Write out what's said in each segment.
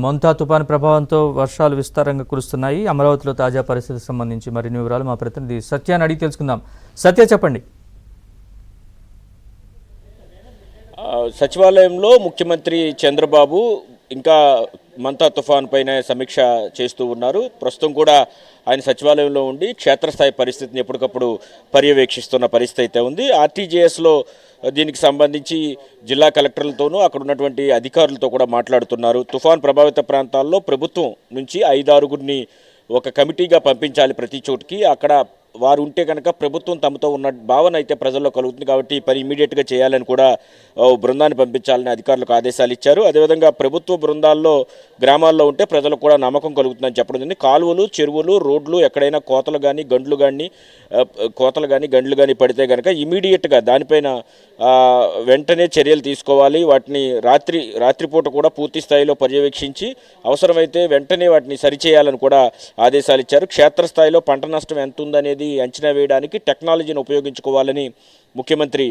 మొంతా తుఫాను ప్రభావంతో వర్షాలు విస్తారంగా కురుస్తున్నాయి. అమరావతిలో తాజా పరిస్థితికి సంబంధించి మరిన్ని వివరాలు మా ప్రతినిధి సత్యాన్ని అడిగి తెలుసుకుందాం. సత్య, చెప్పండి. సచివాలయంలో ముఖ్యమంత్రి చంద్రబాబు ఇంకా మంతా తుఫాన్ పైన సమీక్ష చేస్తూ ఉన్నారు. ప్రస్తుతం కూడా ఆయన సచివాలయంలో ఉండి క్షేత్రస్థాయి పరిస్థితిని ఎప్పటికప్పుడు పర్యవేక్షిస్తున్న పరిస్థితి అయితే ఉంది. ఆర్టీజీఎస్లో దీనికి సంబంధించి జిల్లా కలెక్టర్లతోనూ అక్కడ ఉన్నటువంటి అధికారులతో కూడా మాట్లాడుతున్నారు. తుఫాన్ ప్రభావిత ప్రాంతాల్లో ప్రభుత్వం నుంచి 5-6 ఒక కమిటీగా పంపించాలి ప్రతి చోటికి. అక్కడ వారు ఉంటే కనుక ప్రభుత్వం తమతో ఉన్న భావన అయితే ప్రజల్లో కలుగుతుంది. కాబట్టి పని ఇమీడియట్గా చేయాలని కూడా బృందాన్ని పంపించాలని అధికారులకు ఆదేశాలు ఇచ్చారు. అదేవిధంగా ప్రభుత్వ బృందాల్లో గ్రామాల్లో ఉంటే ప్రజలకు కూడా నమ్మకం కలుగుతుందని చెప్పడం జరిగింది. కాలువలు, చెరువులు, రోడ్లు ఎక్కడైనా కోతలు కానీ గండ్లు కానీ పడితే కనుక ఇమీడియట్గా దానిపైన వెంటనే చర్యలు తీసుకోవాలి. వాటిని రాత్రిపూట కూడా పూర్తి స్థాయిలో పర్యవేక్షించి అవసరమైతే వెంటనే వాటిని సరిచేయాలని కూడా ఆదేశాలు ఇచ్చారు. క్షేత్రస్థాయిలో పంట నష్టం ఎంత ఉందనేది అంచనా వేయడానికి టెక్నాలజీని ఉపయోగించుకోవాలని ముఖ్యమంత్రి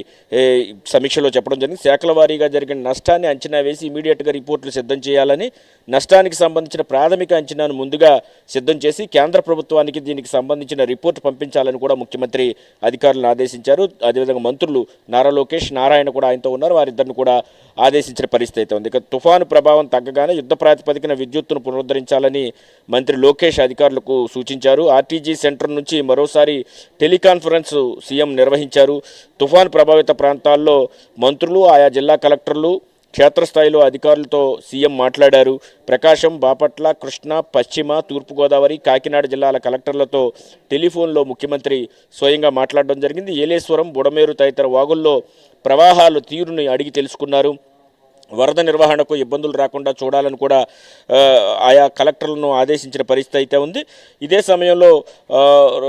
సమీక్షలో చెప్పడం జరిగింది. శాఖల వారీగా జరిగిన నష్టాన్ని అంచనా వేసి ఇమీడియట్గా రిపోర్టులు సిద్ధం చేయాలని, నష్టానికి సంబంధించిన ప్రాథమిక అంచనాను ముందుగా సిద్ధం చేసి కేంద్ర ప్రభుత్వానికి దీనికి సంబంధించిన రిపోర్టు పంపించాలని కూడా ముఖ్యమంత్రి అధికారులను ఆదేశించారు. అదేవిధంగా మంత్రులు నారా లోకేష్, నారాయణ కూడా ఆయనతో ఉన్నారు. వారిద్దరిని కూడా ఆదేశించిన పరిస్థితి అయితే ఉంది. ఇక తుఫాను ప్రభావం తగ్గగానే యుద్ధ ప్రాతిపదికన విద్యుత్తును పునరుద్ధరించాలని మంత్రి లోకేష్ అధికారులకు సూచించారు. ఆర్టీజీ సెంటర్ నుంచి మరోసారి టెలికాన్ఫరెన్స్ సీఎం నిర్వహించారు. తుఫాను ప్రభావిత ప్రాంతాల్లో మంత్రులు, ఆయా జిల్లా కలెక్టర్లు, క్షేత్రస్థాయిలో అధికారులతో సీఎం మాట్లాడారు. ప్రకాశం, బాపట్ల, కృష్ణా, పశ్చిమ, తూర్పుగోదావరి, కాకినాడ జిల్లాల కలెక్టర్లతో టెలిఫోన్లో ముఖ్యమంత్రి స్వయంగా మాట్లాడడం జరిగింది. ఏలేశ్వరం, బుడమేరు తదితర వాగుల్లో ప్రవాహాలు తీరుని అడిగి తెలుసుకున్నారు. వరద నిర్వహణకు ఇబ్బందులు రాకుండా చూడాలని కూడా ఆయా కలెక్టర్లను ఆదేశించిన పరిస్థితి అయితే ఉంది. ఇదే సమయంలో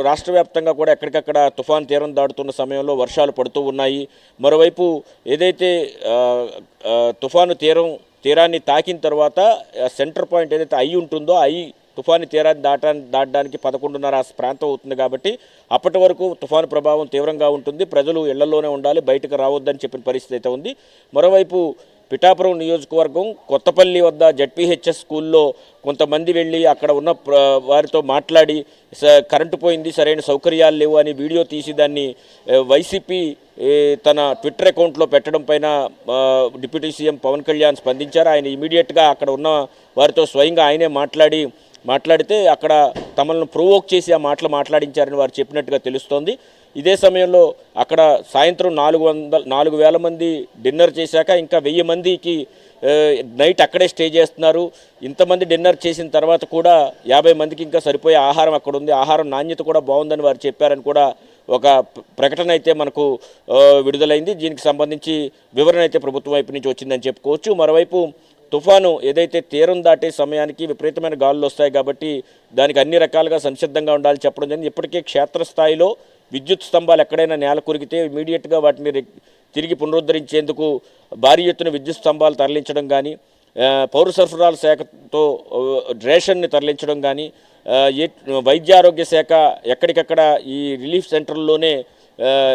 రాష్ట్ర వ్యాప్తంగా కూడా ఎక్కడికక్కడ తుఫాన్ తీరం దాటుతున్న సమయంలో వర్షాలు పడుతూ ఉన్నాయి. మరోవైపు ఏదైతే తుఫాను తీరాన్ని తాకిన తర్వాత సెంటర్ పాయింట్ ఏదైతే ఐ ఉంటుందో తుఫాను తీరాన్ని దాటడానికి 11:30 ప్రాంతం అవుతుంది. కాబట్టి అప్పటి వరకు తుఫాను ప్రభావం తీవ్రంగా ఉంటుంది. ప్రజలు ఇళ్లలోనే ఉండాలి, బయటకు రావద్దని చెప్పిన పరిస్థితి అయితే ఉంది. మరోవైపు పిఠాపురం నియోజకవర్గం కొత్తపల్లి వద్ద జడ్పీహెచ్ఎస్ స్కూల్లో కొంతమంది వెళ్ళి అక్కడ ఉన్న వారితో మాట్లాడి కరెంటు పోయింది, సరైన సౌకర్యాలు లేవు అని వీడియో తీసి దాన్ని వైసీపీ తన ట్విట్టర్ అకౌంట్లో పెట్టడం పైన డిప్యూటీ సీఎం పవన్ కళ్యాణ్ స్పందించారు. ఆయన ఇమీడియట్గా అక్కడ ఉన్న వారితో స్వయంగా ఆయనే మాట్లాడితే అక్కడ తమను ప్రొవోక్ చేసి ఆ మాట్లాడించారని వారు చెప్పినట్టుగా తెలుస్తోంది. ఇదే సమయంలో అక్కడ సాయంత్రం 4,000 మంది డిన్నర్ చేశాక ఇంకా 1000 మందికి నైట్ అక్కడే స్టే చేస్తున్నారు. ఇంతమంది డిన్నర్ చేసిన తర్వాత కూడా 50 మందికి ఇంకా సరిపోయే ఆహారం అక్కడ ఉంది. ఆహారం నాణ్యత కూడా బాగుందని వారు చెప్పారని కూడా ఒక ప్రకటన అయితే మనకు విడుదలైంది. దీనికి సంబంధించి వివరణ అయితే ప్రభుత్వం వైపు నుంచి వచ్చిందని చెప్పుకోవచ్చు. మరోవైపు తుఫాను ఏదైతే తీరం దాటే సమయానికి విపరీతమైన గాలులు వస్తాయి కాబట్టి దానికి అన్ని రకాలుగా సంసిద్ధంగా ఉండాలని చెప్పడం జరిగింది. ఇప్పటికే క్షేత్రస్థాయిలో విద్యుత్ స్తంభాలు ఎక్కడైనా నేల కొరిగితే ఇమీడియట్గా వాటిని తిరిగి పునరుద్ధరించేందుకు భారీ ఎత్తున విద్యుత్ స్తంభాలు తరలించడం కానీ, పౌర సరఫరాల శాఖతో రేషన్ని తరలించడం కానీ, వైద్య ఆరోగ్య శాఖ ఎక్కడికక్కడ ఈ రిలీఫ్ సెంటర్లోనే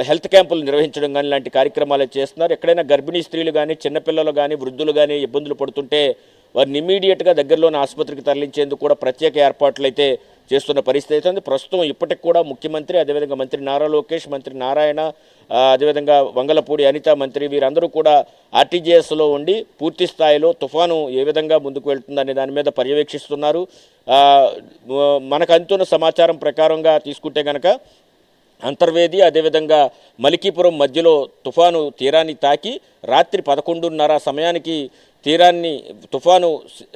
హెల్త్ క్యాంపులు నిర్వహించడం కానీ ఇలాంటి కార్యక్రమాలు చేస్తున్నారు. ఎక్కడైనా గర్భిణీ స్త్రీలు కానీ, చిన్నపిల్లలు కానీ, వృద్ధులు కానీ ఇబ్బందులు పడుతుంటే వారిని ఇమీడియట్గా దగ్గరలోని ఆసుపత్రికి తరలించేందుకు కూడా ప్రత్యేక ఏర్పాట్లు అయితే చేస్తున్న పరిస్థితి అయితే ప్రస్తుతం ఇప్పటికి కూడా ముఖ్యమంత్రి, అదేవిధంగా మంత్రి నారా లోకేష్, మంత్రి నారాయణ, అదేవిధంగా వంగలపూడి అనిత మంత్రి వీరందరూ కూడా ఆర్టీజీఎస్లో ఉండి పూర్తి స్థాయిలో తుఫాను ఏ విధంగా ముందుకు వెళ్తుందనే దాని మీద పర్యవేక్షిస్తున్నారు. మనకు అందుతున్న సమాచారం ప్రకారంగా తీసుకుంటే కనుక అంతర్వేది అదేవిధంగా మలికీపురం మధ్యలో తుఫాను తీరాన్ని తాకి రాత్రి 11:30 సమయానికి తుఫాను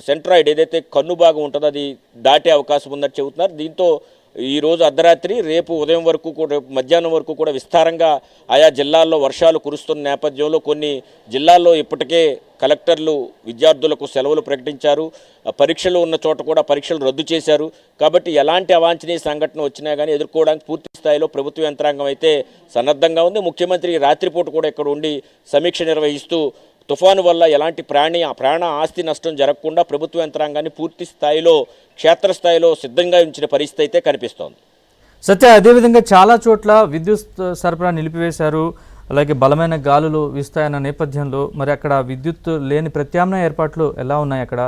సెంట్రాయిడ్ ఏదైతే కన్ను భాగం ఉంటుందో అది దాటే అవకాశం ఉందని చెబుతున్నారు. దీంతో ఈరోజు అర్ధరాత్రి, రేపు ఉదయం వరకు కూడా, రేపు మధ్యాహ్నం వరకు కూడా విస్తారంగా ఆయా జిల్లాల్లో వర్షాలు కురుస్తున్న నేపథ్యంలో కొన్ని జిల్లాల్లో ఇప్పటికే కలెక్టర్లు విద్యార్థులకు సెలవులు ప్రకటించారు. పరీక్షలు ఉన్న చోట కూడా పరీక్షలు రద్దు చేశారు. కాబట్టి ఎలాంటి అవాంఛనీయ సంఘటన వచ్చినా కానీ ఎదుర్కోవడానికి పూర్తి స్థాయిలో ప్రభుత్వ యంత్రాంగం అయితే సన్నద్ధంగా ఉంది. ముఖ్యమంత్రి రాత్రిపూట కూడా ఇక్కడ ఉండి సమీక్ష నిర్వహిస్తూ తుఫాను వల్ల ఎలాంటి ప్రాణ ఆస్తి నష్టం జరగకుండా ప్రభుత్వ యంత్రాంగాన్ని పూర్తి స్థాయిలో క్షేత్రస్థాయిలో సిద్ధంగా ఉంచిన పరిస్థితి అయితే కనిపిస్తోంది. సత్య, అదేవిధంగా చాలా చోట్ల విద్యుత్ సరఫరా నిలిపివేశారు. అలాగే బలమైన గాలులు వీస్తాయన్న నేపథ్యంలో మరి అక్కడ విద్యుత్ లేని ప్రత్యామ్నాయ ఏర్పాట్లు ఎలా ఉన్నాయి అక్కడ?